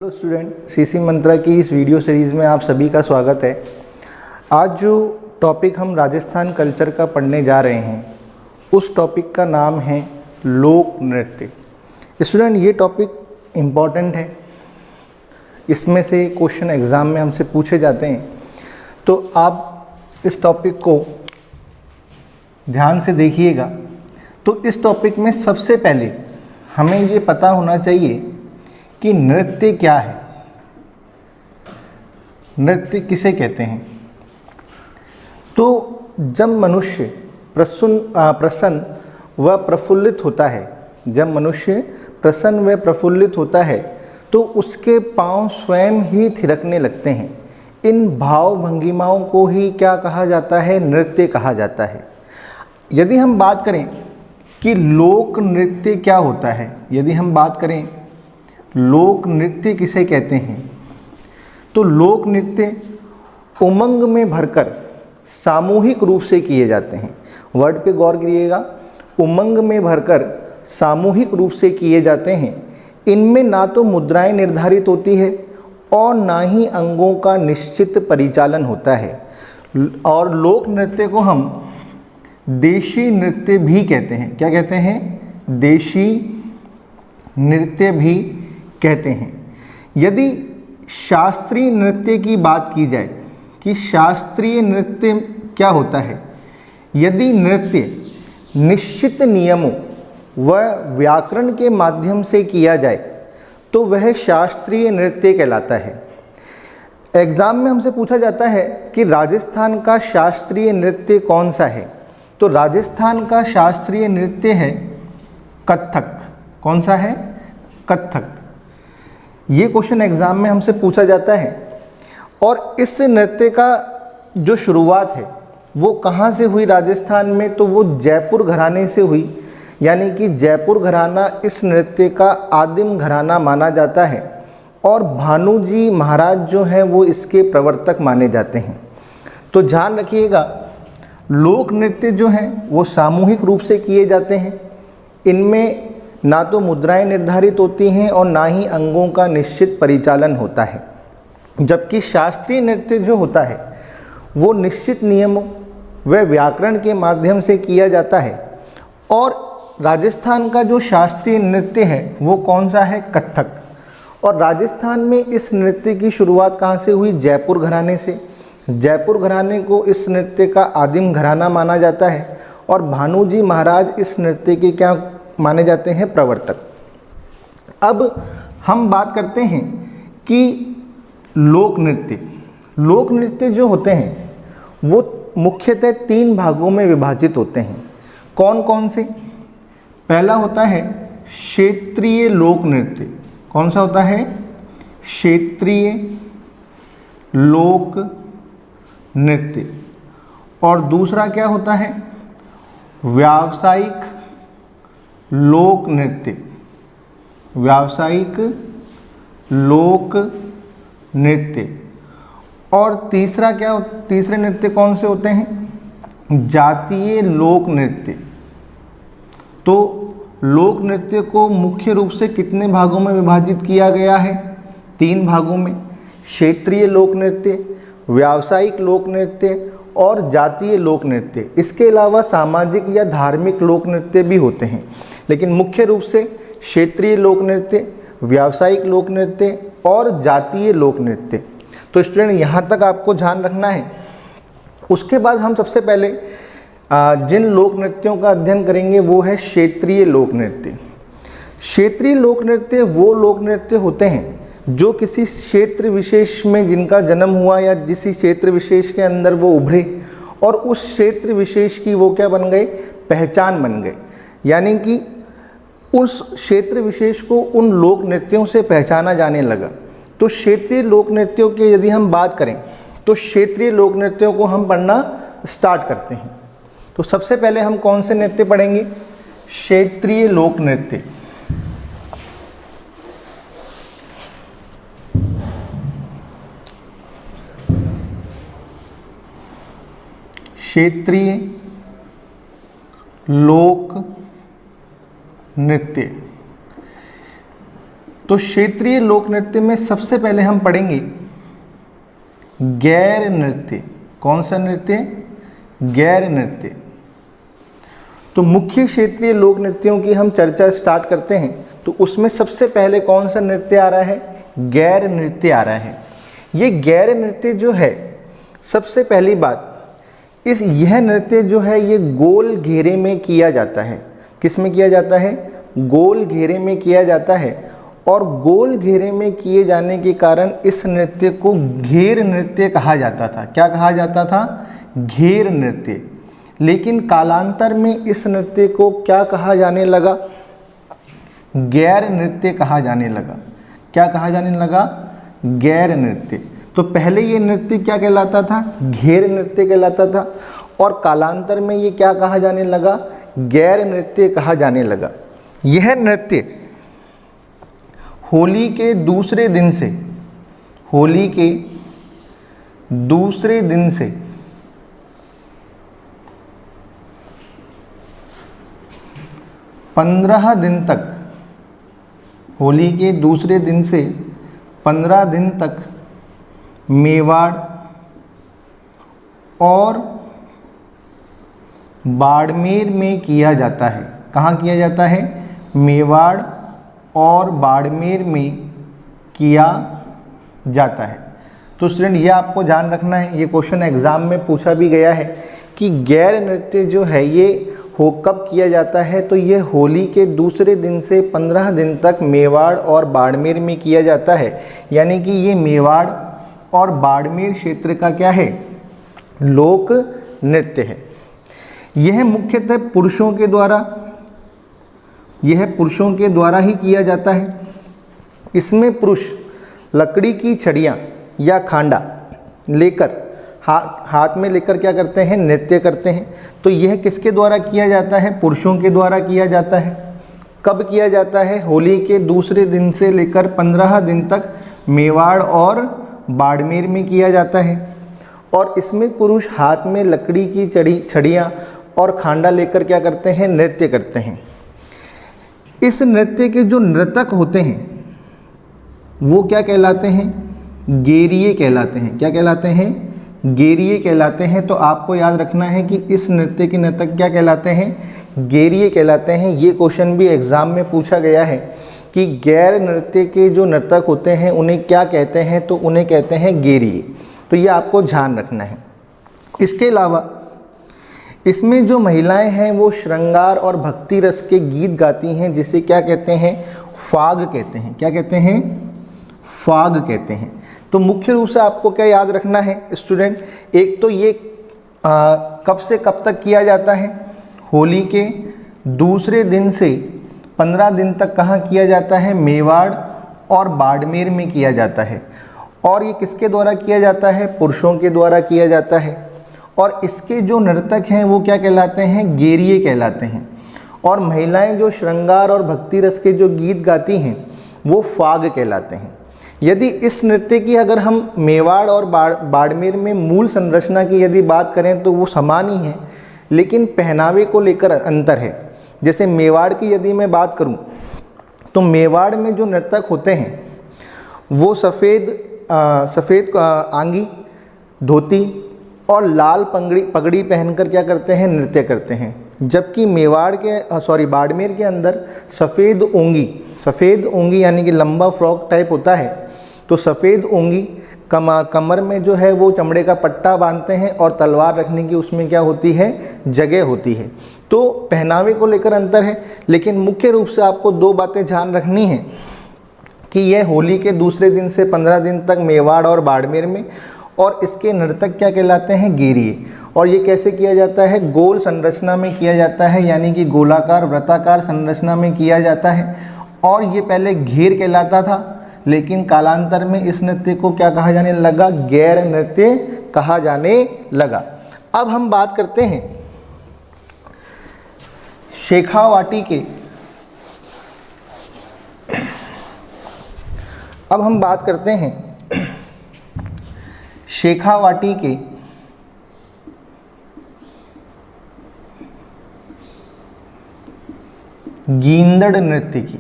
Hello student, CC मंत्रा की इस video series में आप सभी का स्वागत है। आज जो टॉपिक हम राजस्थान कल्चर का पढ़ने जा रहे हैं उस टॉपिक का नाम है लोक नृत्य। स्टूडेंट, ये टॉपिक इम्पॉर्टेंट है, इसमें से क्वेश्चन एग्ज़ाम में हमसे पूछे जाते हैं, तो आप इस टॉपिक को ध्यान से देखिएगा। तो इस टॉपिक में सबसे पहले हमें ये पता होना चाहिए कि नृत्य क्या है, नृत्य किसे कहते हैं। तो जब मनुष्य प्रसन्न व प्रफुल्लित होता है, जब मनुष्य प्रसन्न व प्रफुल्लित होता है तो उसके पांव स्वयं ही थिरकने लगते हैं। इन भाव भंगिमाओं को ही क्या कहा जाता है? नृत्य कहा जाता है। यदि हम बात करें कि लोक नृत्य क्या होता है, यदि हम बात करें लोक नृत्य किसे कहते हैं, तो लोक नृत्य उमंग में भरकर सामूहिक रूप से किए जाते हैं। वर्ड पे गौर करिएगा, उमंग में भरकर सामूहिक रूप से किए जाते हैं। इनमें ना तो मुद्राएं निर्धारित होती है और ना ही अंगों का निश्चित परिचालन होता है। और लोक नृत्य को हम देशी नृत्य भी कहते हैं। क्या कहते हैं? देशी नृत्य भी कहते हैं। यदि शास्त्रीय नृत्य की बात की जाए कि शास्त्रीय नृत्य क्या होता है, यदि नृत्य निश्चित नियमों व व्याकरण के माध्यम से किया जाए तो वह शास्त्रीय नृत्य कहलाता है। एग्ज़ाम में हमसे पूछा जाता है कि राजस्थान का शास्त्रीय नृत्य कौन सा है, तो राजस्थान का शास्त्रीय नृत्य है कथक। कौन सा है? कथक। ये क्वेश्चन एग्ज़ाम में हमसे पूछा जाता है। और इस नृत्य का जो शुरुआत है वो कहाँ से हुई राजस्थान में, तो वो जयपुर घराने से हुई। यानी कि जयपुर घराना इस नृत्य का आदिम घराना माना जाता है और भानुजी महाराज जो हैं वो इसके प्रवर्तक माने जाते हैं। तो ध्यान रखिएगा, लोक नृत्य जो हैं वो सामूहिक रूप से किए जाते हैं। इनमें ना तो मुद्राएं निर्धारित होती हैं और ना ही अंगों का निश्चित परिचालन होता है। जबकि शास्त्रीय नृत्य जो होता है वो निश्चित नियमों व व्याकरण के माध्यम से किया जाता है। और राजस्थान का जो शास्त्रीय नृत्य है वो कौन सा है? कथक। और राजस्थान में इस नृत्य की शुरुआत कहाँ से हुई? जयपुर घराने से। जयपुर घराने को इस नृत्य का आदिम घराना माना जाता है और भानुजी महाराज इस नृत्य के क्या माने जाते हैं? प्रवर्तक। अब हम बात करते हैं कि लोक नृत्य। लोक नृत्य जो होते हैं वो मुख्यतः 3 भागों में विभाजित होते हैं। कौन कौन से? पहला होता है क्षेत्रीय लोक नृत्य। कौन सा होता है? क्षेत्रीय लोक नृत्य। और दूसरा क्या होता है? व्यावसायिक लोक नृत्य। व्यावसायिक लोक नृत्य। और तीसरा क्या? तीसरे नृत्य कौन से होते हैं? जातीय लोक नृत्य। तो लोक नृत्य को मुख्य रूप से कितने भागों में विभाजित किया गया है? 3 भागों में। क्षेत्रीय लोक नृत्य, व्यावसायिक लोक नृत्य और जातीय लोक नृत्य। इसके अलावा सामाजिक या धार्मिक लोक नृत्य भी होते हैं, लेकिन मुख्य रूप से क्षेत्रीय लोक नृत्य, व्यावसायिक लोक नृत्य और जातीय लोक नृत्य। तो स्टूडेंट, यहाँ तक आपको ध्यान रखना है। उसके बाद हम सबसे पहले जिन लोक नृत्यों का अध्ययन करेंगे वो है क्षेत्रीय लोक नृत्य। क्षेत्रीय लोक नृत्य वो लोक नृत्य होते हैं जो किसी क्षेत्र विशेष में जिनका जन्म हुआ या किसी क्षेत्र विशेष के अंदर वो उभरे और उस क्षेत्र विशेष की वो क्या बन गए? पहचान बन गए। यानी कि उस क्षेत्र विशेष को उन लोक नृत्यों से पहचाना जाने लगा। तो क्षेत्रीय लोक नृत्यों की यदि हम बात करें तो क्षेत्रीय लोक नृत्यों को हम पढ़ना स्टार्ट करते हैं। तो सबसे पहले हम कौन से नृत्य पढ़ेंगे? क्षेत्रीय लोक नृत्य। क्षेत्रीय लोक नृत्य। तो क्षेत्रीय लोक नृत्य में सबसे पहले हम पढ़ेंगे गैर नृत्य। कौन सा नृत्य? गैर नृत्य। तो मुख्य क्षेत्रीय लोक नृत्यों की हम चर्चा स्टार्ट करते हैं, तो उसमें सबसे पहले कौन सा नृत्य आ रहा है? गैर नृत्य आ रहा है। ये गैर नृत्य जो है, सबसे पहली बात, यह नृत्य जो है ये गोल घेरे में किया जाता है। किस में किया जाता है? गोल घेरे में किया जाता है। और गोल घेरे में किए जाने के कारण इस नृत्य को घेर नृत्य कहा जाता था। क्या कहा जाता था? घेर नृत्य। लेकिन कालांतर में इस नृत्य को क्या कहा जाने लगा? गैर नृत्य कहा जाने लगा। क्या कहा जाने लगा? गैर नृत्य। तो पहले ये नृत्य क्या कहलाता था? घेर नृत्य कहलाता था। और कालांतर में ये क्या कहा जाने लगा? गैर नृत्य कहा जाने लगा। यह नृत्य होली के दूसरे दिन से, होली के दूसरे दिन से 15 दिन तक, होली के दूसरे दिन से 15 दिन तक मेवाड़ और बाड़मेर में किया जाता है। कहाँ किया जाता है? मेवाड़ और बाड़मेर में किया जाता है। तो स्टूडेंट ये आपको ध्यान रखना है, ये क्वेश्चन एग्ज़ाम में पूछा भी गया है कि गैर नृत्य जो है ये कब किया जाता है? तो ये होली के दूसरे दिन से 15 दिन तक मेवाड़ और बाड़मेर में किया जाता है। यानी कि ये मेवाड़ और बाड़मेर क्षेत्र का क्या है? लोक नृत्य है। यह मुख्यतः पुरुषों के द्वारा, यह पुरुषों के द्वारा ही किया जाता है। इसमें पुरुष लकड़ी की छड़ियाँ या खांडा लेकर, हाथ में लेकर क्या करते हैं? नृत्य करते हैं। तो यह किसके द्वारा किया जाता है? पुरुषों के द्वारा किया जाता है। कब किया जाता है? होली के दूसरे दिन से लेकर 15 दिन तक मेवाड़ और बाड़मेर में किया जाता है। और इसमें पुरुष हाथ में लकड़ी की छड़ियाँ और खांडा लेकर क्या करते हैं? नृत्य करते हैं। इस नृत्य के जो नर्तक होते हैं वो क्या कहलाते हैं? गेरिये कहलाते हैं। क्या कहलाते हैं? गेरिये कहलाते हैं। तो आपको याद रखना है कि इस नृत्य के नर्तक क्या कहलाते हैं? गेरिये कहलाते हैं। ये क्वेश्चन भी एग्ज़ाम में पूछा गया है कि गैर नृत्य के जो नर्तक होते हैं उन्हें क्या कहते हैं? तो उन्हें कहते हैं गेरिये। तो ये आपको ध्यान रखना है। इसके अलावा इसमें जो महिलाएं हैं वो श्रृंगार और भक्ति रस के गीत गाती हैं, जिसे क्या कहते हैं? फाग कहते हैं। क्या कहते हैं? फाग कहते हैं। तो मुख्य रूप से आपको क्या याद रखना है स्टूडेंट? एक तो ये कब से कब तक किया जाता है? होली के दूसरे दिन से 15 दिन तक कहाँ किया जाता है? मेवाड़ और बाड़मेर में किया जाता है। और ये किसके द्वारा किया जाता है? पुरुषों के द्वारा किया जाता है। और इसके जो नर्तक हैं वो क्या कहलाते हैं? गेरिये कहलाते हैं। और महिलाएं जो श्रृंगार और भक्ति रस के जो गीत गाती हैं वो फाग कहलाते हैं। यदि इस नृत्य की अगर हम मेवाड़ और बाड़मेर में मूल संरचना की यदि बात करें तो वो समान ही है, लेकिन पहनावे को लेकर अंतर है। जैसे मेवाड़ की यदि मैं बात करूं तो मेवाड़ में जो नर्तक होते हैं वो सफ़ेद आंगी, धोती और लाल पगड़ी पहनकर क्या करते हैं? नृत्य करते हैं। जबकि बाड़मेर के अंदर सफ़ेद ओंगी यानी कि लंबा फ्रॉक टाइप होता है। तो सफ़ेद ओंगी, कमर में जो है वो चमड़े का पट्टा बांधते हैं और तलवार रखने की उसमें क्या होती है? जगह होती है। तो पहनावे को लेकर अंतर है, लेकिन मुख्य रूप से आपको दो बातें ध्यान रखनी है कि यह होली के दूसरे दिन से 15 दिन तक मेवाड़ और बाड़मेर में, और इसके नर्तक क्या कहलाते हैं? गेरिये। और ये कैसे किया जाता है? गोल संरचना में किया जाता है, यानी कि गोलाकार वृत्ताकार संरचना में किया जाता है। और ये पहले घेर कहलाता था, लेकिन कालांतर में इस नृत्य को क्या कहा जाने लगा? गैर नृत्य कहा जाने लगा। अब हम बात करते हैं शेखावाटी के। अब हम बात करते हैं शेखावाटी के गींदड़ नृत्य की।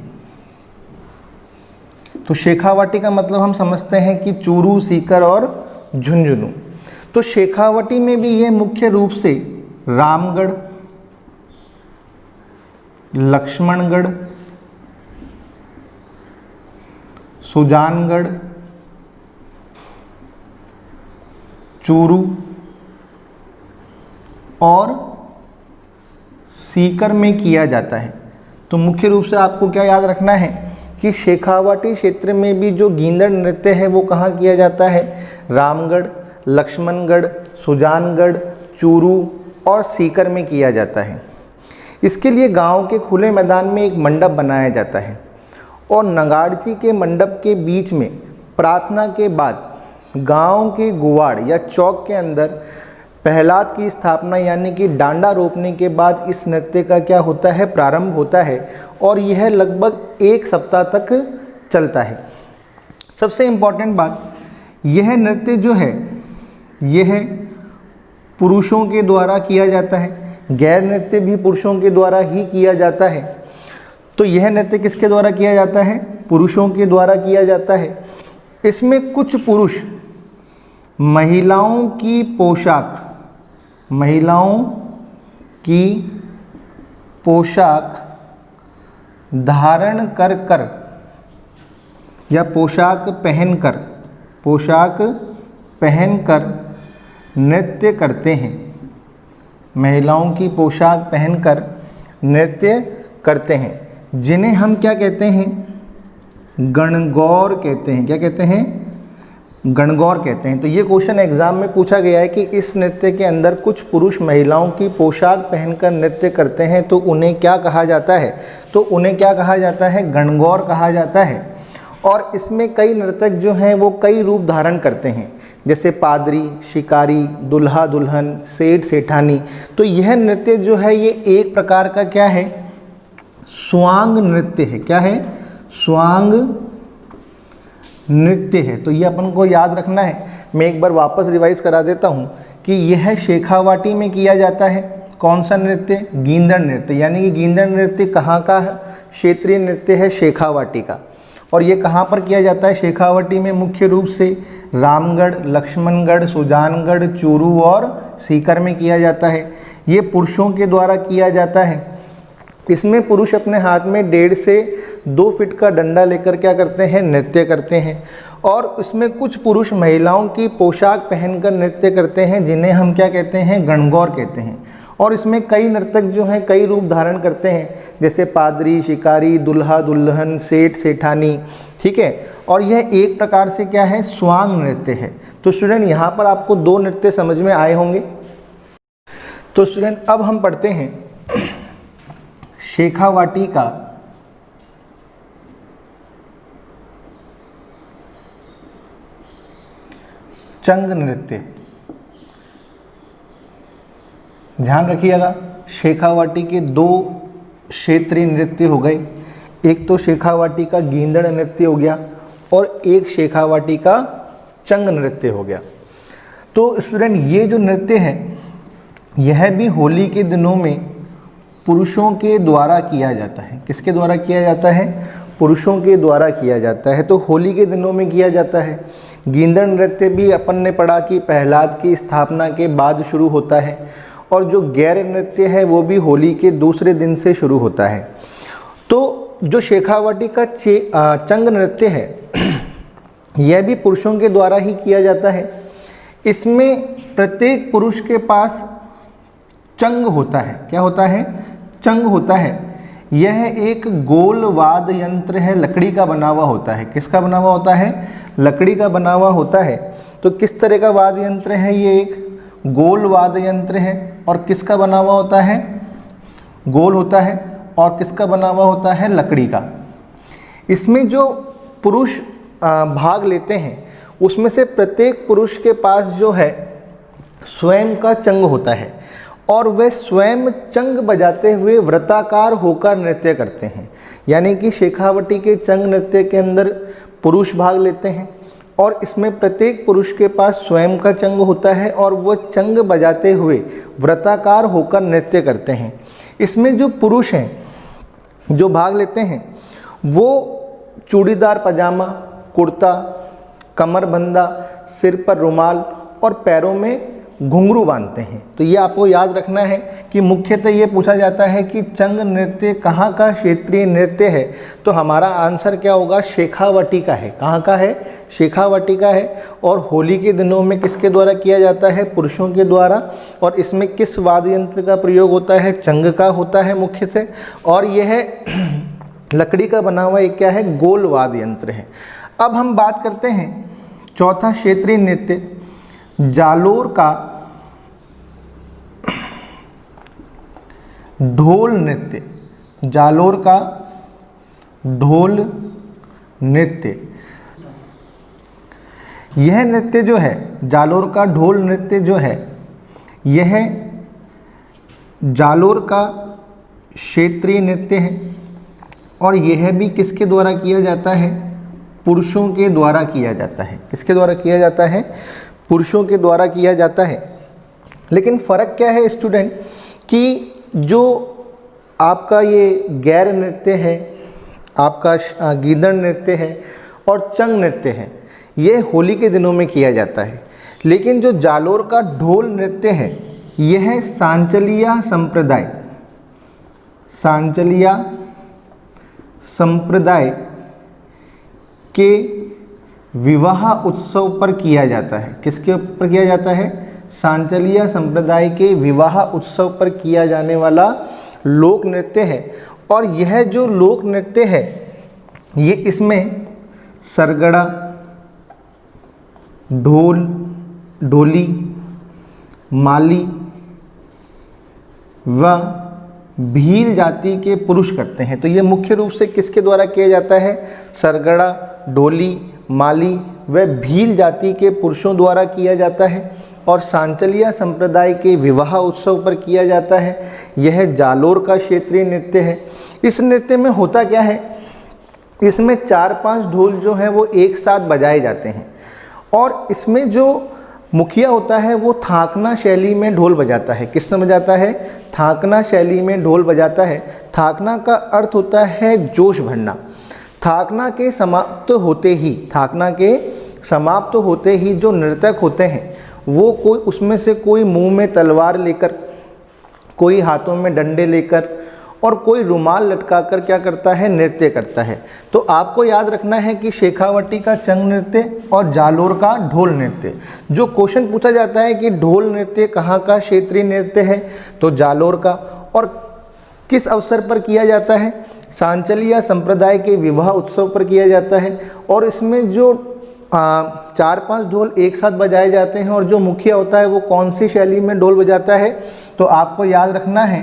तो शेखावाटी का मतलब हम समझते हैं कि चूरू, सीकर और झुंझुनू। तो शेखावाटी में भी ये मुख्य रूप से रामगढ़, लक्ष्मणगढ़, सुजानगढ़, चूरू और सीकर में किया जाता है। तो मुख्य रूप से आपको क्या याद रखना है कि शेखावाटी क्षेत्र में भी जो गींदड़ नृत्य है वो कहाँ किया जाता है? रामगढ़, लक्ष्मणगढ़, सुजानगढ़, चूरू और सीकर में किया जाता है। इसके लिए गांव के खुले मैदान में एक मंडप बनाया जाता है और नगाड़ची के मंडप के बीच में प्रार्थना के बाद गांव के गुवाड़ या चौक के अंदर पहलाद की स्थापना यानी कि डांडा रोपने के बाद इस नृत्य का क्या होता है? प्रारंभ होता है और यह लगभग 1 सप्ताह तक चलता है। सबसे इम्पॉर्टेंट बात, यह नृत्य जो है यह पुरुषों के द्वारा किया जाता है, गैर नृत्य भी पुरुषों के द्वारा ही किया जाता है। तो यह नृत्य किसके द्वारा किया जाता है? पुरुषों के द्वारा किया जाता है। इसमें कुछ पुरुष महिलाओं की पोशाक धारण कर या पोशाक पहनकर नृत्य करते हैं। महिलाओं की पोशाक पहनकर नृत्य करते हैं, जिन्हें हम क्या कहते हैं? गणगौर कहते हैं। क्या कहते हैं? गणगौर कहते हैं। तो ये क्वेश्चन एग्जाम में पूछा गया है कि इस नृत्य के अंदर कुछ पुरुष महिलाओं की पोशाक पहनकर नृत्य करते हैं तो उन्हें क्या कहा जाता है? तो उन्हें क्या कहा जाता है? गणगौर कहा जाता है। और इसमें कई नर्तक जो हैं वो कई रूप धारण करते हैं, जैसे पादरी, शिकारी, दुल्हा दुल्हन, सेठ सेठानी। तो यह नृत्य जो है ये एक प्रकार का क्या है? स्वांग नृत्य है। क्या है? स्वांग नृत्य है। तो ये अपन को याद रखना है। मैं एक बार वापस रिवाइज करा देता हूँ कि यह शेखावाटी में किया जाता है। कौन सा नृत्य? गींदड़ नृत्य। यानी कि गींदड़ नृत्य कहाँ का क्षेत्रीय नृत्य है? शेखावाटी का। और ये कहाँ पर किया जाता है? शेखावाटी में मुख्य रूप से रामगढ़, लक्ष्मणगढ़, सुजानगढ़, चूरू और सीकर में किया जाता है। ये पुरुषों के द्वारा किया जाता है। इसमें पुरुष अपने हाथ में 1.5 से 2 फीट का डंडा लेकर क्या करते हैं? नृत्य करते हैं। और इसमें कुछ पुरुष महिलाओं की पोशाक पहनकर नृत्य करते हैं, जिन्हें हम क्या कहते हैं? गणगौर कहते हैं। और इसमें कई नर्तक जो हैं कई रूप धारण करते हैं, जैसे पादरी, शिकारी, दुल्हा दुल्हन, सेठ सेठानी। ठीक है। और यह एक प्रकार से क्या है? स्वांग नृत्य है। तो स्टूडेंट यहाँ पर आपको 2 नृत्य समझ में आए होंगे। तो स्टूडेंट अब हम पढ़ते हैं शेखावाटी का चंग नृत्य। ध्यान रखिएगा, शेखावाटी के 2 क्षेत्रीय नृत्य हो गए। एक तो शेखावाटी का गींदड़ नृत्य हो गया और एक शेखावाटी का चंग नृत्य हो गया। तो स्टूडेंट ये जो नृत्य है यह भी होली के दिनों में पुरुषों के द्वारा किया जाता है। किसके द्वारा किया जाता है? पुरुषों के द्वारा किया जाता है। तो होली के दिनों में किया जाता है। गींदड़ नृत्य भी अपन ने पढ़ा कि प्रहलाद की स्थापना के बाद शुरू होता है। और जो गैर नृत्य है वो भी होली के दूसरे दिन से शुरू होता है। तो जो शेखावाटी का चंग नृत्य है यह भी पुरुषों के द्वारा ही किया जाता है। इसमें प्रत्येक पुरुष के पास चंग होता है। क्या होता है? चंग होता है। यह एक गोल वाद्य यंत्र है, लकड़ी का बना हुआ होता है। किसका बना हुआ होता है? लकड़ी का बना हुआ होता है। तो किस तरह का वाद्य यंत्र है? ये एक गोल वाद्य यंत्र है। और किसका बना हुआ होता है? गोल होता है। और किसका बना हुआ होता है? लकड़ी का। इसमें जो पुरुष भाग लेते हैं उसमें से प्रत्येक पुरुष के पास जो है स्वयं का चंग होता है और वे स्वयं चंग बजाते हुए वृत्ताकार होकर नृत्य करते हैं। यानी कि शेखावाटी के चंग नृत्य के अंदर पुरुष भाग लेते हैं और इसमें प्रत्येक पुरुष के पास स्वयं का चंग होता है और वो चंग बजाते हुए वृत्ताकार होकर नृत्य करते हैं। इसमें जो पुरुष हैं जो भाग लेते हैं वो चूड़ीदार पजामा, कुर्ता, कमरबंदा, सिर पर रुमाल और पैरों में घुंघरू बांधते हैं। तो ये आपको याद रखना है कि मुख्यतः ये पूछा जाता है कि चंग नृत्य कहाँ का क्षेत्रीय नृत्य है। तो हमारा आंसर क्या होगा, शेखावटी का है। कहाँ का है, शेखावटी का है। और होली के दिनों में किसके द्वारा किया जाता है, पुरुषों के द्वारा। और इसमें किस वाद्य यंत्र का प्रयोग होता है, चंग का होता है मुख्य से। और यह लकड़ी का बना हुआ एक क्या है, गोल वाद्य यंत्र है। अब हम बात करते हैं चौथा क्षेत्रीय नृत्य जालोर का ढोल नृत्य। जालोर का ढोल नृत्य, यह नृत्य जो है, जालोर का ढोल नृत्य जो है, यह जालोर का क्षेत्रीय नृत्य है। और यह भी किसके द्वारा किया जाता है, पुरुषों के द्वारा किया जाता है। किसके द्वारा किया जाता है, पुरुषों के द्वारा किया जाता है। लेकिन फ़र्क क्या है स्टूडेंट, कि जो आपका ये गैर नृत्य है, आपका गीदड़ नृत्य है और चंग नृत्य है, ये होली के दिनों में किया जाता है। लेकिन जो जालोर का ढोल नृत्य है, यह सांचलिया संप्रदाय, सांचलिया संप्रदाय के विवाह उत्सव पर किया जाता है। किसके ऊपर किया जाता है, सांचलिया संप्रदाय के विवाह उत्सव पर किया जाने वाला लोक नृत्य है। और यह जो लोक नृत्य है, ये इसमें सरगड़ा, ढोल, ढोली, माली व भील जाति के पुरुष करते हैं। तो ये मुख्य रूप से किसके द्वारा किया जाता है, सरगड़ा, ढोली, माली व भील जाति के पुरुषों द्वारा किया जाता है। और सांचलिया संप्रदाय के विवाह उत्सव पर किया जाता है। यह जालोर का क्षेत्रीय नृत्य है। इस नृत्य में होता क्या है, इसमें 4-5 ढोल जो हैं वो एक साथ बजाए जाते हैं। और इसमें जो मुखिया होता है वो थाकना शैली में ढोल बजाता है। किस में बजाता है, थाकना शैली में ढोल बजाता है। थाकना का अर्थ होता है जोश भरना। थाकना के समाप्त होते ही, थाकना के समाप्त होते ही जो नर्तक होते हैं वो कोई उसमें से कोई मुंह में तलवार लेकर, कोई हाथों में डंडे लेकर और कोई रुमाल लटकाकर क्या करता है, नृत्य करता है। तो आपको याद रखना है कि शेखावटी का चंग नृत्य और जालोर का ढोल नृत्य। जो क्वेश्चन पूछा जाता है कि ढोल नृत्य कहाँ का क्षेत्रीय नृत्य है, तो जालोर का। और किस अवसर पर किया जाता है, सांचलिया संप्रदाय के विवाह उत्सव पर किया जाता है। और इसमें जो 4-5 ढोल एक साथ बजाए जाते हैं। और जो मुखिया होता है वो कौन सी शैली में ढोल बजाता है, तो आपको याद रखना है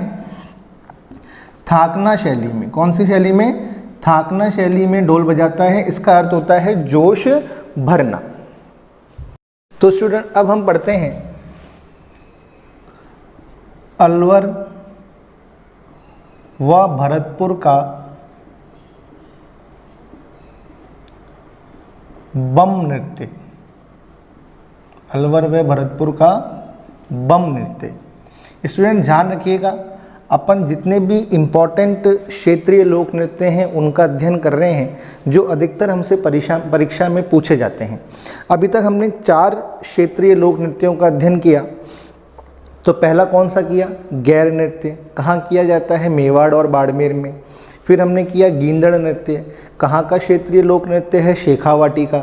थाकना शैली में। कौन सी शैली में, थाकना शैली में ढोल बजाता है। इसका अर्थ होता है जोश भरना। तो स्टूडेंट अब हम पढ़ते हैं अलवर व भरतपुर का बम नृत्य। अलवर व भरतपुर का बम नृत्य। स्टूडेंट ध्यान रखिएगा, अपन जितने भी इम्पॉर्टेंट क्षेत्रीय लोक नृत्य हैं उनका अध्ययन कर रहे हैं, जो अधिकतर हमसे परीक्षा में पूछे जाते हैं। अभी तक हमने 4 क्षेत्रीय लोक नृत्यों का अध्ययन किया। तो पहला कौन सा किया, गैर नृत्य। कहाँ किया जाता है, मेवाड़ और बाड़मेर में। फिर हमने किया गींदड़ नृत्य। कहाँ का क्षेत्रीय लोक नृत्य है, शेखावाटी का।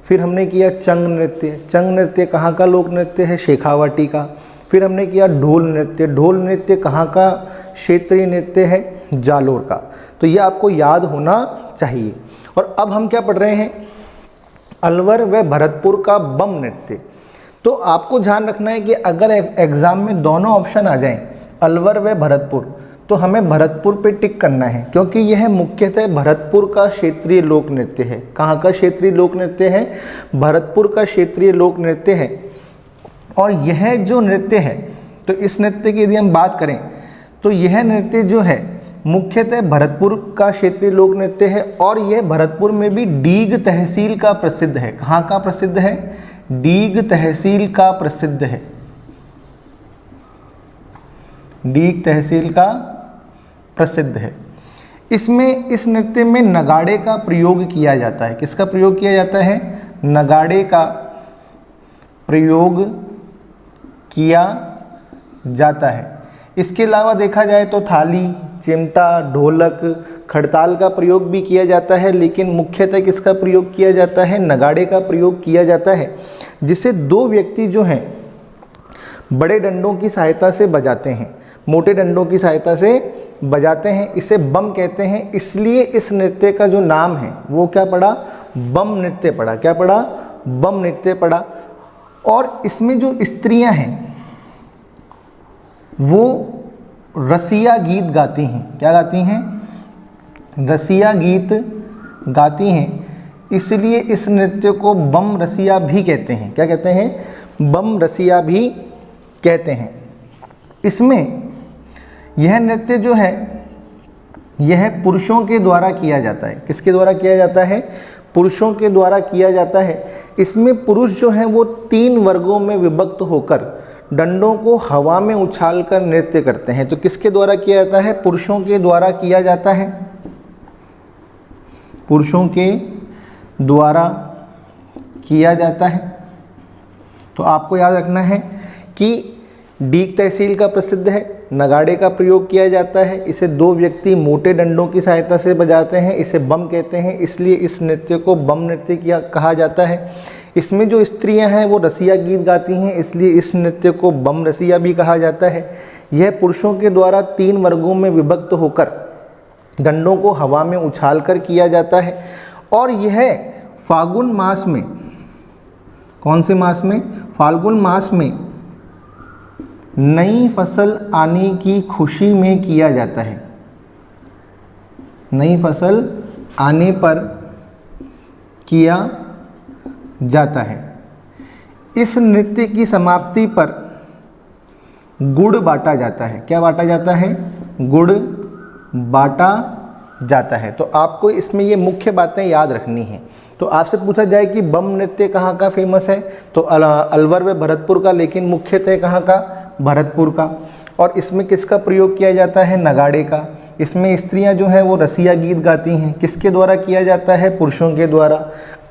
फिर हमने किया चंग नृत्य। चंग नृत्य कहाँ का लोक नृत्य है, शेखावाटी का। फिर हमने किया ढोल नृत्य। ढोल नृत्य कहाँ का क्षेत्रीय नृत्य है, जालोर का। तो ये आपको याद होना चाहिए। और अब हम क्या पढ़ रहे हैं, अलवर व भरतपुर का बम नृत्य। तो आपको ध्यान रखना है कि अगर एग्ज़ाम में दोनों ऑप्शन आ जाएं, अलवर व भरतपुर, तो हमें भरतपुर पे टिक करना है, क्योंकि यह मुख्यतः भरतपुर का क्षेत्रीय लोक नृत्य है। कहाँ का क्षेत्रीय लोक नृत्य है, भरतपुर का क्षेत्रीय लोक नृत्य है। और यह जो नृत्य है, तो इस नृत्य की यदि हम बात करें तो यह नृत्य जो है मुख्यतः भरतपुर का क्षेत्रीय लोक नृत्य है। और यह भरतपुर में भी डीग तहसील का प्रसिद्ध है। कहाँ का प्रसिद्ध है, डीग तहसील का प्रसिद्ध है। डीग तहसील का प्रसिद्ध है। इसमें इस नृत्य में नगाड़े का प्रयोग किया जाता है। किसका प्रयोग किया जाता है? नगाड़े का प्रयोग किया जाता है। इसके अलावा देखा जाए तो थाली, चिमटा, ढोलक, खड़ताल का प्रयोग भी किया जाता है, लेकिन मुख्यतः किसका प्रयोग किया जाता है? नगाड़े का प्रयोग किया जाता है, जिसे दो व्यक्ति जो हैं बड़े डंडों की सहायता से बजाते हैं, मोटे डंडों की सहायता से बजाते हैं। इसे बम कहते हैं, इसलिए इस नृत्य का जो नाम है वो क्या पड़ा? बम नृत्य पड़ा। क्या पड़ा? बम नृत्य पड़ा। और इसमें जो स्त्रियां हैं वो रसिया गीत गाती हैं। क्या गाती हैं? रसिया गीत गाती हैं, इसलिए इस नृत्य को बम रसिया भी कहते हैं। क्या कहते हैं? बम रसिया भी कहते हैं। इसमें यह नृत्य जो है यह पुरुषों के द्वारा किया जाता है। किसके द्वारा किया जाता है? पुरुषों के द्वारा किया जाता है। इसमें पुरुष जो हैं वो 3 वर्गों में विभक्त होकर डंडों को हवा में उछालकर नृत्य करते हैं। तो किसके द्वारा किया जाता है? पुरुषों के द्वारा किया जाता है। पुरुषों के द्वारा किया जाता है। तो आपको याद रखना है कि डीग तहसील का प्रसिद्ध है, नगाड़े का प्रयोग किया जाता है, इसे 2 व्यक्ति मोटे डंडों की सहायता से बजाते हैं, इसे बम कहते हैं, इसलिए इस नृत्य को बम नृत्य कहा जाता है। इसमें जो स्त्रियां हैं वो रसिया गीत गाती हैं, इसलिए इस नृत्य को बम रसिया भी कहा जाता है। यह पुरुषों के द्वारा 3 वर्गों में विभक्त होकर डंडों को हवा में उछालकर किया जाता है। और यह फाल्गुन मास में, कौन से मास में? फाल्गुन मास में नई फसल आने की खुशी में किया जाता है। नई फसल आने पर किया जाता है। इस नृत्य की समाप्ति पर गुड़ बांटा जाता है। क्या बांटा जाता है? गुड़ बांटा जाता है। तो आपको इसमें ये मुख्य बातें याद रखनी हैं। तो आपसे पूछा जाए कि बम नृत्य कहाँ का फेमस है, तो अलवर व भरतपुर का, लेकिन मुख्यतः कहाँ का? भरतपुर का। और इसमें किसका प्रयोग किया जाता है? नगाड़े का। इसमें स्त्रियां जो हैं वो रसिया गीत गाती हैं। किसके द्वारा किया जाता है? पुरुषों के द्वारा।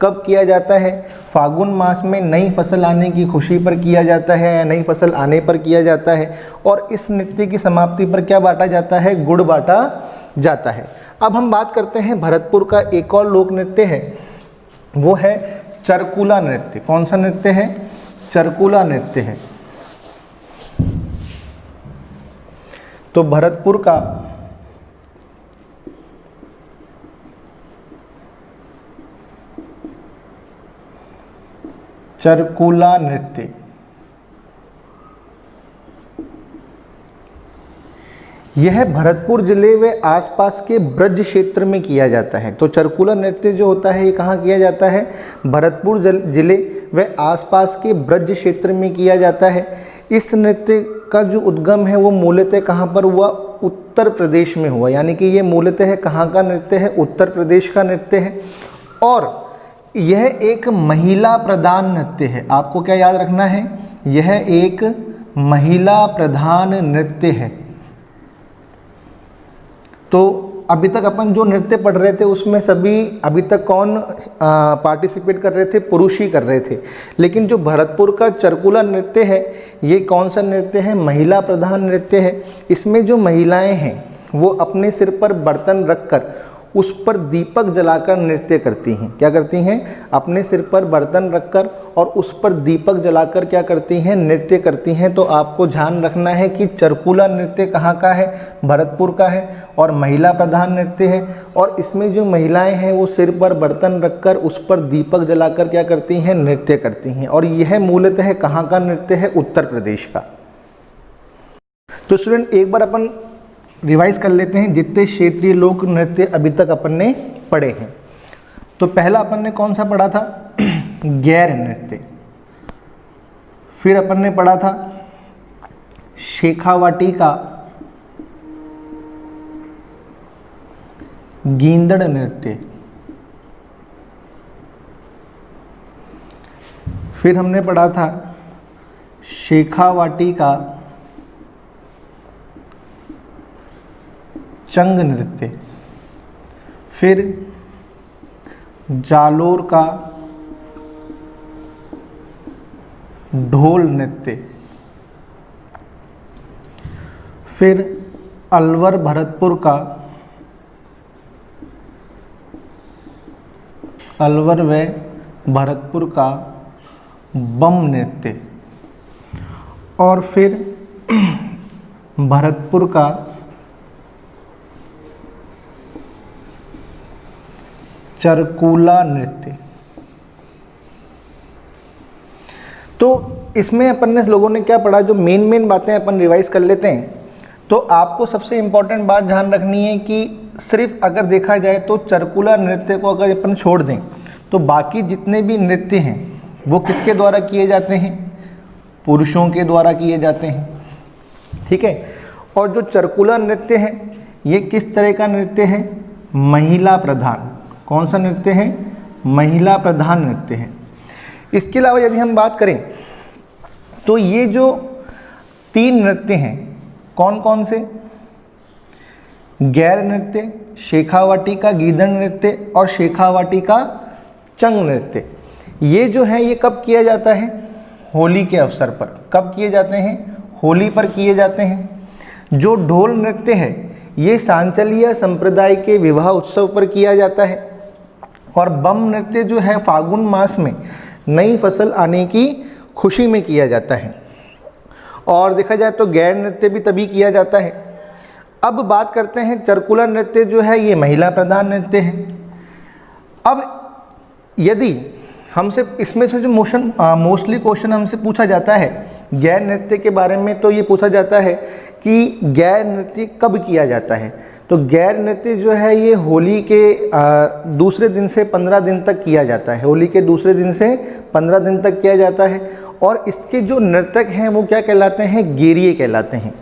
कब किया जाता है? फाल्गुन मास में नई फसल आने की खुशी पर किया जाता है, या नई फसल आने पर किया जाता है। और इस नृत्य की समाप्ति पर क्या बांटा जाता है? गुड़ बांटा जाता है। अब हम बात करते हैं भरतपुर का एक और लोक नृत्य है, वो है चरकुला नृत्य। कौन सा नृत्य है? चरकुला नृत्य है। तो भरतपुर का चरकुला नृत्य, यह भरतपुर जिले व आसपास के ब्रज क्षेत्र में किया जाता है। तो चरकुला नृत्य जो होता है ये कहाँ किया जाता है? भरतपुर जिले व आसपास के ब्रज क्षेत्र में किया जाता है। इस नृत्य का जो उद्गम है वो मूलतः कहाँ पर हुआ? उत्तर प्रदेश में हुआ। यानी कि ये मूलतः कहाँ का नृत्य है? उत्तर प्रदेश का नृत्य है। और यह एक महिला प्रधान नृत्य है। आपको क्या याद रखना है? यह एक महिला प्रधान नृत्य है। तो अभी तक अपन जो नृत्य पढ़ रहे थे उसमें सभी अभी तक कौन पार्टिसिपेट कर रहे थे? पुरुष ही कर रहे थे। लेकिन जो भरतपुर का चरकुला नृत्य है ये कौन सा नृत्य है? महिला प्रधान नृत्य है। इसमें जो महिलाएं हैं वो अपने सिर पर बर्तन रखकर उस पर दीपक जलाकर नृत्य करती हैं। क्या करती हैं? अपने सिर पर बर्तन रखकर और उस पर दीपक जलाकर क्या करती हैं? नृत्य करती हैं। तो आपको ध्यान रखना है कि चरकुला नृत्य कहाँ का है? भरतपुर का है और महिला प्रधान नृत्य है। और इसमें जो महिलाएं हैं वो सिर पर बर्तन रखकर उस पर दीपक जलाकर क्या करती हैं? नृत्य करती हैं। और यह मूलतः कहाँ का नृत्य है? उत्तर प्रदेश का। तो स्टूडेंट एक बार अपन रिवाइज कर लेते हैं जितने क्षेत्रीय लोक नृत्य अभी तक अपन ने पढ़े हैं। तो पहला अपन ने कौन सा पढ़ा था? गैर नृत्य। फिर अपन ने पढ़ा था शेखावाटी का गींदड़ नृत्य। फिर हमने पढ़ा था शेखावाटी का चंग नृत्य। फिर जालोर का ढोल नृत्य, फिर अलवर भरतपुर का अलवर व भरतपुर का बम नृत्य, और फिर भरतपुर का चरकूला नृत्य। तो इसमें अपन ने लोगों ने क्या पढ़ा, जो मेन बातें अपन रिवाइज कर लेते हैं। तो आपको सबसे इम्पॉर्टेंट बात ध्यान रखनी है कि सिर्फ अगर देखा जाए तो चरकूला नृत्य को अगर अपन छोड़ दें तो बाकी जितने भी नृत्य हैं वो किसके द्वारा किए जाते हैं, पुरुषों के द्वारा किए जाते हैं, ठीक है। और जो चरकूला नृत्य है ये किस तरह का नृत्य है, महिला प्रधान। कौन सा नृत्य है, महिला प्रधान नृत्य है। इसके अलावा यदि हम बात करें तो ये जो 3 नृत्य हैं कौन कौन से, गैर नृत्य, शेखावाटी का गीदड़ नृत्य और शेखावाटी का चंग नृत्य, ये जो है ये कब किया जाता है, होली के अवसर पर। कब किए जाते हैं, होली पर किए जाते हैं। जो ढोल नृत्य है ये सांचलिया संप्रदाय के विवाह उत्सव पर किया जाता है। और बम नृत्य जो है फागुन मास में नई फसल आने की खुशी में किया जाता है। और देखा जाए तो गैर नृत्य भी तभी किया जाता है। अब बात करते हैं चरकुला नृत्य जो है ये महिला प्रधान नृत्य है। अब यदि हमसे इसमें से जो मोस्टली क्वेश्चन हमसे पूछा जाता है गैर नृत्य के बारे में, तो ये पूछा जाता है कि गैर नृत्य कब किया जाता है। तो गैर नृत्य जो है ये होली के दूसरे दिन से 15 दिन तक किया जाता है। होली के दूसरे दिन से 15 दिन तक किया जाता है। और इसके जो नर्तक हैं वो क्या कहलाते हैं, गेरिए कहलाते हैं।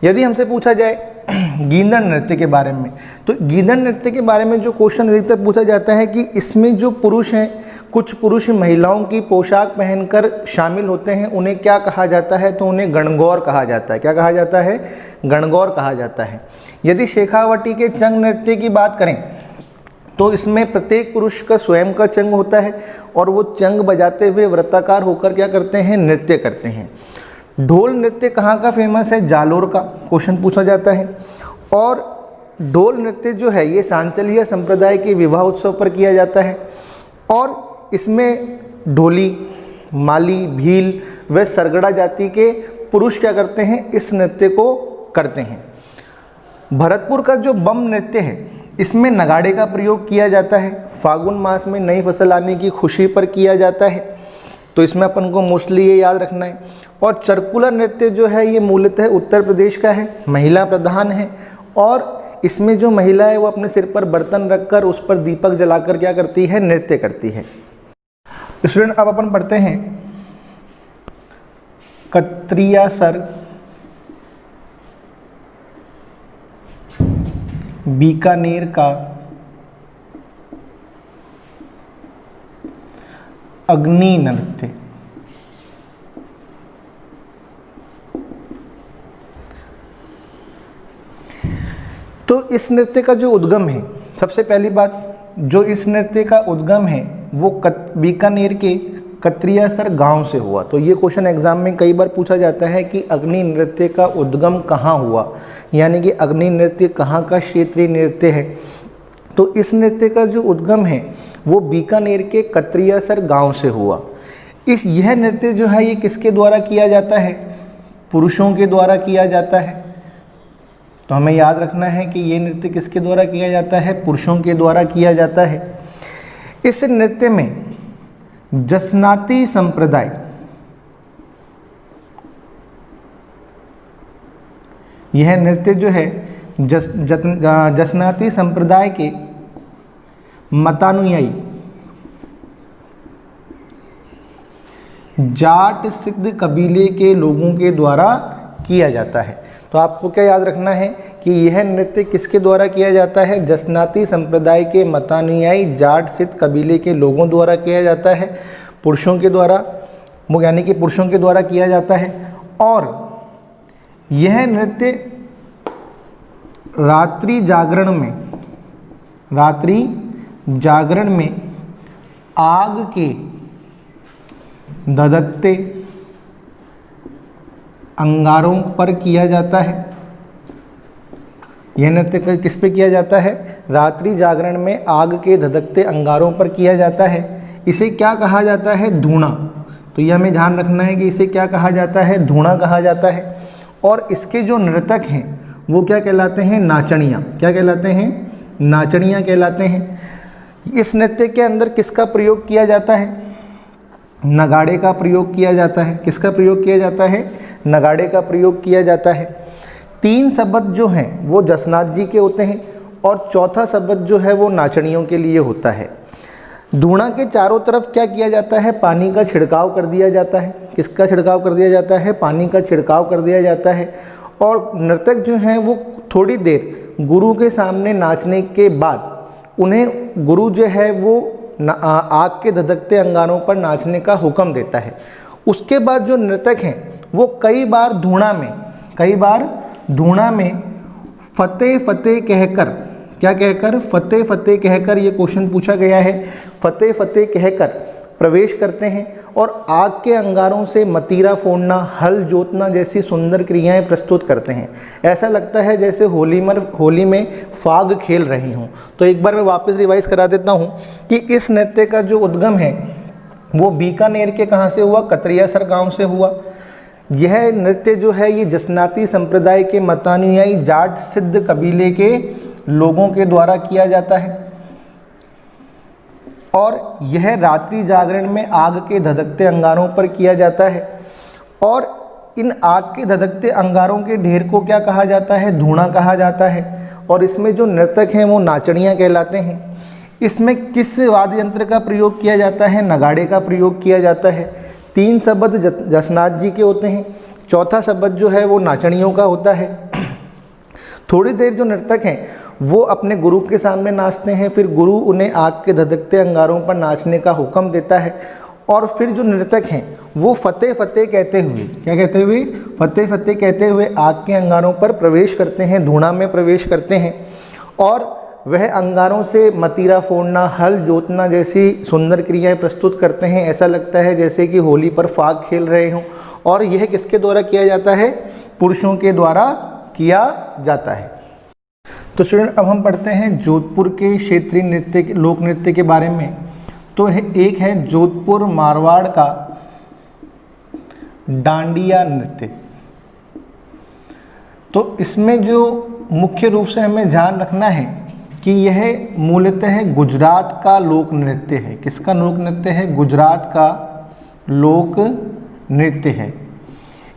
यदि हमसे पूछा जाए गीदड़ नृत्य के बारे में, तो गीदड़ नृत्य के बारे में जो क्वेश्चन अधिकतर पूछा जाता है कि इसमें जो पुरुष हैं, कुछ पुरुष महिलाओं की पोशाक पहनकर शामिल होते हैं, उन्हें क्या कहा जाता है, तो उन्हें गणगौर कहा जाता है। क्या कहा जाता है, गणगौर कहा जाता है। यदि शेखावटी के चंग नृत्य की बात करें तो इसमें प्रत्येक पुरुष का स्वयं का चंग होता है और वो चंग बजाते हुए वृत्ताकार होकर क्या करते हैं, नृत्य करते हैं। ढोल नृत्य कहाँ का फेमस है, जालोर का क्वेश्चन पूछा जाता है। और ढोल नृत्य जो है ये सांचलिया संप्रदाय के विवाह उत्सव पर किया जाता है। और इसमें ढोली, माली, भील व सरगड़ा जाति के पुरुष क्या करते हैं, इस नृत्य को करते हैं। भरतपुर का जो बम नृत्य है इसमें नगाड़े का प्रयोग किया जाता है। फागुन मास में नई फसल आने की खुशी पर किया जाता है। तो इसमें अपन को मोस्टली ये याद रखना है। और चरकुला नृत्य जो है ये मूलतः उत्तर प्रदेश का है, महिला प्रधान है। और इसमें जो महिला है वो अपने सिर पर बर्तन रखकर उस पर दीपक जलाकर क्या करती है, नृत्य करती है। स्टूडेंट अब अपन पढ़ते हैं कत्रिया सर बीकानेर का अग्नि नृत्य। तो इस नृत्य का जो उद्गम है, सबसे पहली बात जो इस नृत्य का उद्गम है वो बीकानेर के कत्रियासर गांव से हुआ। तो ये क्वेश्चन एग्जाम में कई बार पूछा जाता है कि अग्नि नृत्य का उद्गम कहाँ हुआ, यानी कि अग्नि नृत्य कहाँ का क्षेत्रीय नृत्य है। तो इस नृत्य का जो उद्गम है वो बीकानेर के कत्रियासर गांव से हुआ। यह नृत्य जो है ये किसके द्वारा किया जाता है, पुरुषों के द्वारा किया जाता है। तो हमें याद रखना है कि ये नृत्य किसके द्वारा किया जाता है, पुरुषों के द्वारा किया जाता है। इस नृत्य में जसनाती संप्रदाय, यह नृत्य जो है जसनाती संप्रदाय के मतानुयायी जाट सिद्ध कबीले के लोगों के द्वारा किया जाता है। तो आपको क्या याद रखना है कि यह नृत्य किसके द्वारा किया जाता है, जसनाती संप्रदाय के मतानुयायी जाट सिद्ध कबीले के लोगों द्वारा किया जाता है, पुरुषों के द्वारा, यानी कि पुरुषों के द्वारा किया जाता है। और यह नृत्य रात्रि रात्रि जागरण में आग के धधकते अंगारों पर किया जाता है। यह नृत्य किस पे किया जाता है? रात्रि जागरण में आग के धधकते अंगारों पर किया जाता है। इसे क्या कहा जाता है? धूणा। तो यह हमें ध्यान रखना है कि इसे क्या कहा जाता है? धूणा कहा जाता है। और इसके जो नर्तक हैं वो क्या कहलाते हैं? नाचनियाँ। क्या कहलाते हैं? नाचनियाँ कहलाते हैं। इस नृत्य के अंदर किसका प्रयोग किया जाता है? नगाड़े का प्रयोग किया जाता है। किसका प्रयोग किया जाता है? नगाड़े का प्रयोग किया जाता है। 3 शब्द जो हैं वो जसनाथ जी के होते हैं और चौथा शब्द जो है वो नाचनियों के लिए होता है। धूणा के चारों तरफ क्या किया जाता है? पानी का छिड़काव कर दिया जाता है। किसका छिड़काव कर दिया जाता है? पानी का छिड़काव कर दिया जाता है। और नर्तक जो हैं वो थोड़ी देर गुरु के सामने नाचने के बाद उन्हें गुरु जो है वो आग के धधकते अंगारों पर नाचने का हुक्म देता है। उसके बाद जो नर्तक हैं वो कई बार धूणा में फतेह फतेह कहकर, क्या कहकर? फतेह फतेह कहकर, ये क्वेश्चन पूछा गया है। फतेह फतेह कहकर प्रवेश करते हैं और आग के अंगारों से मतीरा फोड़ना, हल जोतना जैसी सुंदर क्रियाएं प्रस्तुत करते हैं। ऐसा लगता है जैसे होली में फाग खेल रही हूँ। तो एक बार मैं वापस रिवाइज करा देता हूँ कि इस नृत्य का जो उद्गम है वो बीकानेर के कहाँ से हुआ? कतरियासर गांव से हुआ। यह नृत्य जो है ये जसनाती संप्रदाय के मतानुयायी जाट सिद्ध कबीले के लोगों के द्वारा किया जाता है और यह रात्रि जागरण में आग के धधकते अंगारों पर किया जाता है। और इन आग के धधकते अंगारों के ढेर को क्या कहा जाता है? धूणा कहा जाता है। और इसमें जो नर्तक हैं वो नाचनियाँ कहलाते हैं। इसमें किस वाद्य यंत्र का प्रयोग किया जाता है? नगाड़े का प्रयोग किया जाता है। 3 शब्द जसनाथ जी के होते हैं, चौथा शब्द जो है वो नाचनियों का होता है। थोड़ी देर जो नर्तक हैं वो अपने गुरु के सामने नाचते हैं, फिर गुरु उन्हें आग के धधकते अंगारों पर नाचने का हुक्म देता है और फिर जो नर्तक हैं वो फतेह फतेह कहते हुए, क्या कहते हुए? फतेह फतेह कहते हुए आग के अंगारों पर प्रवेश करते हैं, धूणा में प्रवेश करते हैं और वह अंगारों से मतीरा फोड़ना, हल जोतना जैसी सुंदर क्रियाएं प्रस्तुत करते हैं। ऐसा लगता है जैसे कि होली पर फाग खेल रहे हों। और यह किसके द्वारा किया जाता है? पुरुषों के द्वारा किया जाता है। तो स्टूडेंट, अब हम पढ़ते हैं जोधपुर के क्षेत्रीय नृत्य, लोक नृत्य के बारे में। तो एक है जोधपुर मारवाड़ का डांडिया नृत्य। तो इसमें जो मुख्य रूप से हमें ध्यान रखना है कि यह मूलतः गुजरात का लोक नृत्य है। किसका लोक नृत्य है? गुजरात का लोक नृत्य है।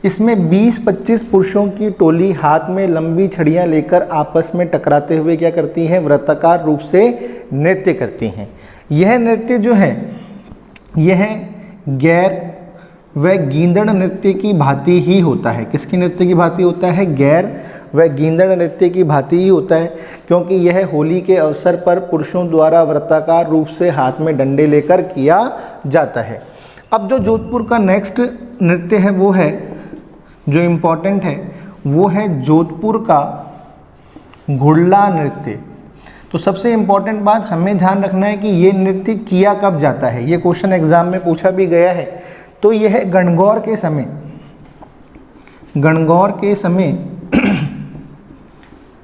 इसमें 20-25 पुरुषों की टोली हाथ में लंबी छड़ियाँ लेकर आपस में टकराते हुए क्या करती हैं? वृत्ताकार रूप से नृत्य करती हैं। यह नृत्य जो है यह गैर व गींदड़ नृत्य की भांति ही होता है। किसकी नृत्य की भांति होता है? गैर व गींदड़ नृत्य की भांति ही होता है, क्योंकि यह होली के अवसर पर पुरुषों द्वारा वृत्ताकार रूप से हाथ में डंडे लेकर किया जाता है। अब जो जोधपुर का नेक्स्ट नृत्य है वो है, जो इम्पोर्टेंट है वो है जोधपुर का घुड़ला नृत्य। तो सबसे इम्पोर्टेंट बात हमें ध्यान रखना है कि ये नृत्य किया कब जाता है। ये क्वेश्चन एग्जाम में पूछा भी गया है। तो यह गणगौर के समय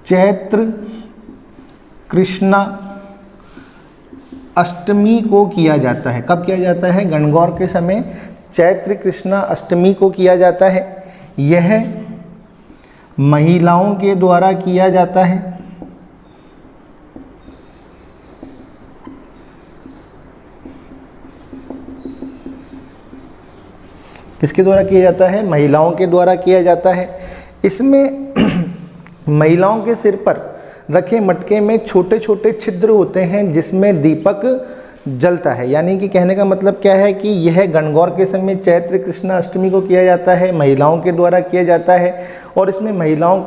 चैत्र कृष्णा अष्टमी को किया जाता है। कब किया जाता है? गणगौर के समय चैत्र कृष्णा अष्टमी को किया जाता है। यह महिलाओं के द्वारा किया जाता है। किसके द्वारा किया जाता है? महिलाओं के द्वारा किया जाता है। इसमें महिलाओं के सिर पर रखे मटके में छोटे छोटे छिद्र होते हैं जिसमें दीपक जलता है। यानी कि कहने का मतलब क्या है कि यह गणगौर के समय चैत्र कृष्णा अष्टमी को किया जाता है, महिलाओं के द्वारा किया जाता है और इसमें महिलाओं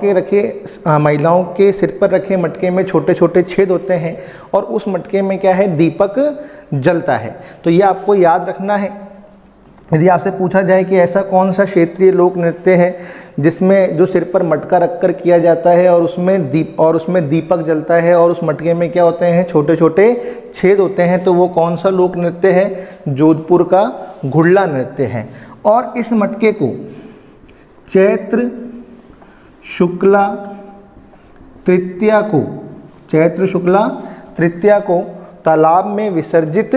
के सिर पर रखे मटके में छोटे छोटे छेद होते हैं और उस मटके में क्या है? दीपक जलता है। तो ये आपको याद रखना है यदि आपसे पूछा जाए कि ऐसा कौन सा क्षेत्रीय लोक नृत्य है जिसमें जो सिर पर मटका रखकर किया जाता है और उसमें दीपक जलता है और उस मटके में क्या होते हैं, छोटे छोटे छेद होते हैं, तो वो कौन सा लोक नृत्य है? जोधपुर का घुड़ला नृत्य है। और इस मटके को चैत्र शुक्ला तृतीया को तालाब में विसर्जित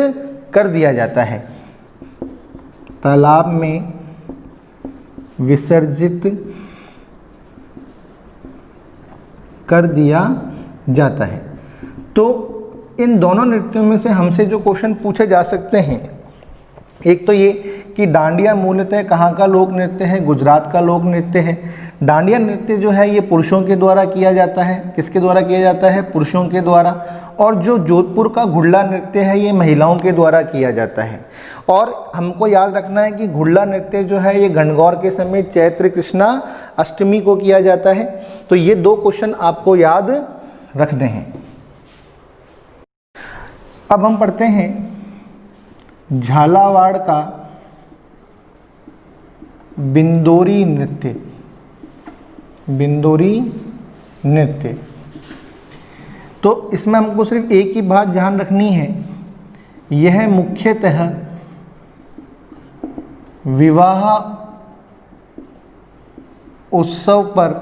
कर दिया जाता है। तालाब में विसर्जित कर दिया जाता है। तो इन दोनों नृत्यों में से हमसे जो क्वेश्चन पूछे जा सकते हैं, एक तो ये कि डांडिया मूलतः कहाँ का लोक नृत्य है? गुजरात का लोक नृत्य है। डांडिया नृत्य जो है ये पुरुषों के द्वारा किया जाता है। किसके द्वारा किया जाता है? पुरुषों के द्वारा। और जो जोधपुर का घुड़ला नृत्य है ये महिलाओं के द्वारा किया जाता है। और हमको याद रखना है कि घुड़ला नृत्य जो है ये गणगौर के समय चैत्र कृष्णा अष्टमी को किया जाता है। तो ये दो क्वेश्चन आपको याद रखने हैं। अब हम पढ़ते हैं झालावाड़ का बिंदोरी नृत्य। बिंदोरी नृत्य, तो इसमें हमको सिर्फ एक ही बात ध्यान रखनी है, यह मुख्यतः विवाह उत्सव पर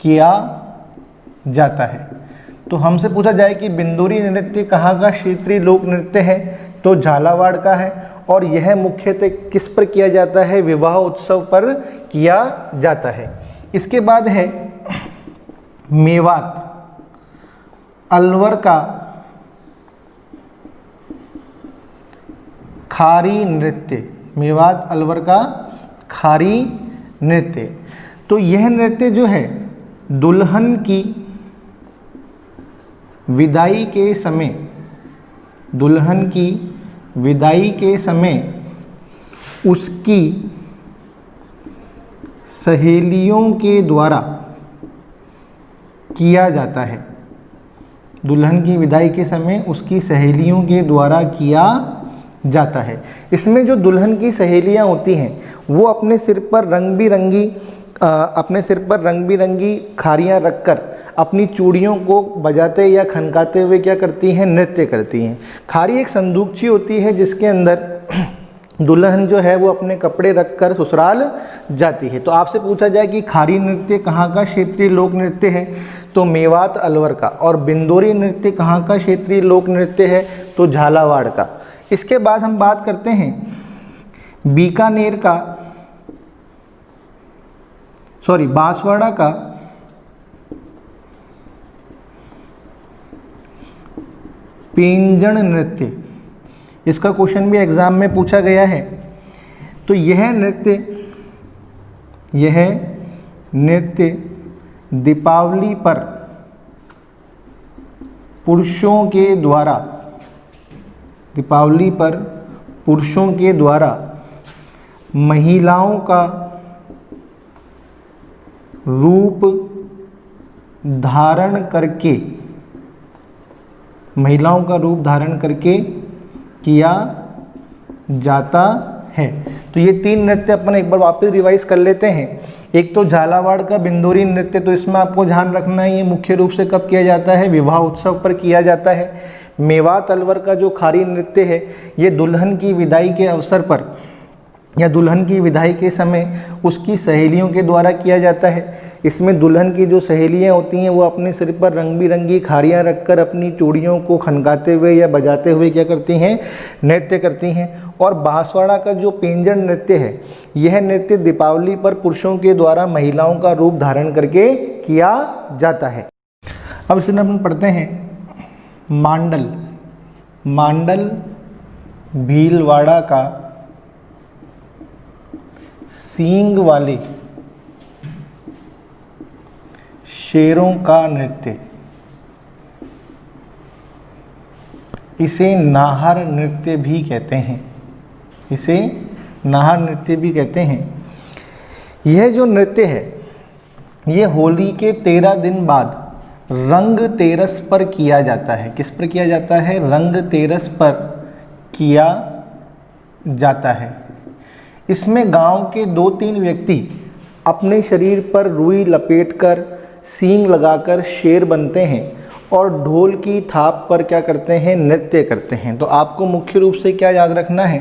किया जाता है। तो हमसे पूछा जाए कि बिंदोरी नृत्य कहाँ का क्षेत्रीय लोक नृत्य है, तो झालावाड़ का है। और यह मुख्यतः किस पर किया जाता है? विवाह उत्सव पर किया जाता है। इसके बाद है मेवात अलवर का खारी नृत्य। मेवात अलवर का खारी नृत्य, तो यह नृत्य जो है दुल्हन की विदाई के समय, दुल्हन की विदाई के समय उसकी सहेलियों के द्वारा किया जाता है। दुल्हन की विदाई के समय उसकी सहेलियों के द्वारा किया जाता है। इसमें जो दुल्हन की सहेलियां होती हैं वो अपने सिर पर रंग बिरंगी खारियां रखकर अपनी चूड़ियों को बजाते या खनकाते हुए क्या करती हैं? नृत्य करती हैं। खारी एक संदूकची होती है जिसके अंदर दुल्हन जो है वो अपने कपड़े रखकर ससुराल जाती है। तो आपसे पूछा जाए कि खारी नृत्य कहाँ का क्षेत्रीय लोक नृत्य है, तो मेवात अलवर का। और बिंदोरी नृत्य कहाँ का क्षेत्रीय लोक नृत्य है, तो झालावाड़ का। इसके बाद हम बात करते हैं बीकानेर का बांसवाड़ा का पेंजण नृत्य। इसका क्वेश्चन भी एग्जाम में पूछा गया है। तो यह नृत्य दीपावली पर पुरुषों के द्वारा महिलाओं का रूप धारण करके किया जाता है। तो ये तीन नृत्य अपन एक बार वापस रिवाइज कर लेते हैं। एक तो झालावाड़ का बिंदोरी नृत्य, तो इसमें आपको ध्यान रखना है ये मुख्य रूप से कब किया जाता है? विवाह उत्सव पर किया जाता है। मेवात अलवर का जो खारी नृत्य है ये दुल्हन की विदाई के अवसर पर या दुल्हन की विदाई के समय उसकी सहेलियों के द्वारा किया जाता है। इसमें दुल्हन की जो सहेलियां होती हैं वो अपने सिर पर रंग बिरंगी खारियां रखकर अपनी चूड़ियों को खनकाते हुए या बजाते हुए क्या करती हैं? नृत्य करती हैं। और बांसवाड़ा का जो पेंजण नृत्य है यह नृत्य दीपावली पर पुरुषों के द्वारा महिलाओं का रूप धारण करके किया जाता है। अब इसमें अपन पढ़ते हैं मांडल भीलवाड़ा का सींग वाले शेरों का नृत्य। इसे नाहर नृत्य भी कहते हैं। यह जो नृत्य है ये होली के 13 दिन बाद रंग तेरस पर किया जाता है। किस पर किया जाता है? रंग तेरस पर किया जाता है। इसमें गांव के 2-3 व्यक्ति अपने शरीर पर रुई लपेटकर, सींग लगाकर शेर बनते हैं और ढोल की थाप पर क्या करते हैं, नृत्य करते हैं। तो आपको मुख्य रूप से क्या याद रखना है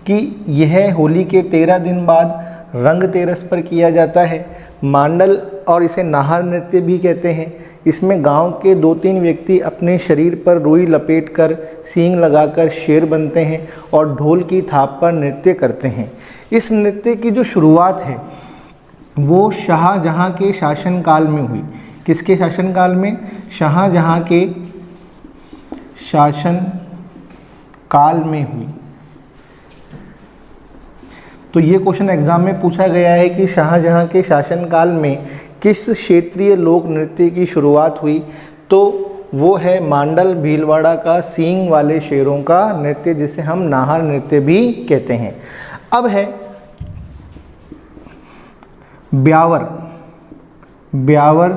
कि यह होली के 13 दिन बाद रंग तेरस पर किया जाता है। मांडल और इसे नाहर नृत्य भी कहते हैं। इसमें गांव के 2-3 व्यक्ति अपने शरीर पर रुई लपेटकर, सींग लगाकर शेर बनते हैं और ढोल की थाप पर नृत्य करते हैं। इस नृत्य की जो शुरुआत है वो शाहजहाँ के शासनकाल में हुई। किसके शासनकाल में? शाहजहाँ के शासनकाल में हुई। तो ये क्वेश्चन एग्जाम में पूछा गया है कि शाहजहाँ के शासनकाल में किस क्षेत्रीय लोक नृत्य की शुरुआत हुई? तो वो है मांडल भीलवाड़ा का सींग वाले शेरों का नृत्य, जिसे हम नाहर नृत्य भी कहते हैं। अब है ब्यावर। ब्यावर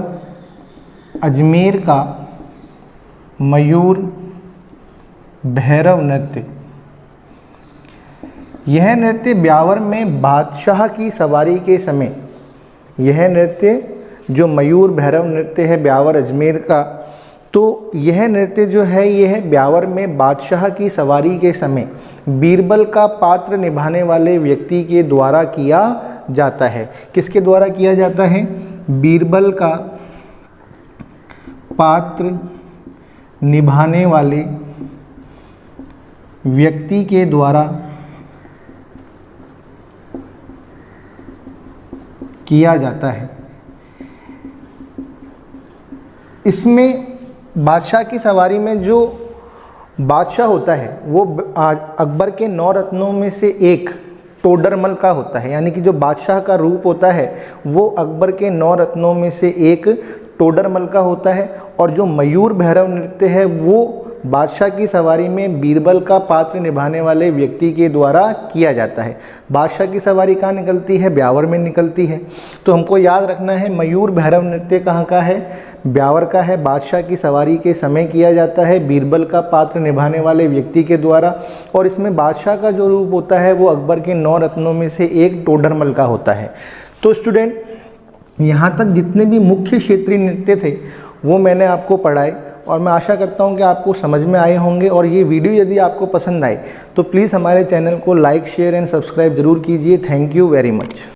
अजमेर का मयूर भैरव नृत्य। यह नृत्य ब्यावर में बादशाह की सवारी के समय, यह नृत्य जो मयूर भैरव नृत्य है ब्यावर अजमेर का, तो यह नृत्य जो है यह ब्यावर में बादशाह की सवारी के समय बीरबल का पात्र निभाने वाले व्यक्ति के द्वारा किया जाता है। किसके द्वारा किया जाता है? बीरबल का पात्र निभाने वाले व्यक्ति के द्वारा किया जाता है। इसमें बादशाह की सवारी में जो बादशाह होता है वो अकबर के 9 रत्नों में से एक टोडरमल का होता है। यानी कि जो बादशाह का रूप होता है वो अकबर के 9 रत्नों में से एक टोडरमल का होता है। और जो मयूर भैरव नृत्य है वो बादशाह की सवारी में बीरबल का पात्र निभाने वाले व्यक्ति के द्वारा किया जाता है। बादशाह की सवारी कहाँ निकलती है? ब्यावर में निकलती है। तो हमको याद रखना है मयूर भैरव नृत्य कहाँ का है? ब्यावर का है। बादशाह की सवारी के समय किया जाता है, बीरबल का पात्र निभाने वाले व्यक्ति के द्वारा। और इसमें बादशाह का जो रूप होता है वो अकबर के 9 रत्नों में से एक टोडरमल का होता है। तो स्टूडेंट, यहाँ तक जितने भी मुख्य क्षेत्रीय नृत्य थे वो मैंने आपको पढ़ाए और मैं आशा करता हूँ कि आपको समझ में आए होंगे। और ये वीडियो यदि आपको पसंद आए तो प्लीज़ हमारे चैनल को लाइक, शेयर एंड सब्सक्राइब ज़रूर कीजिए। Thank you very much.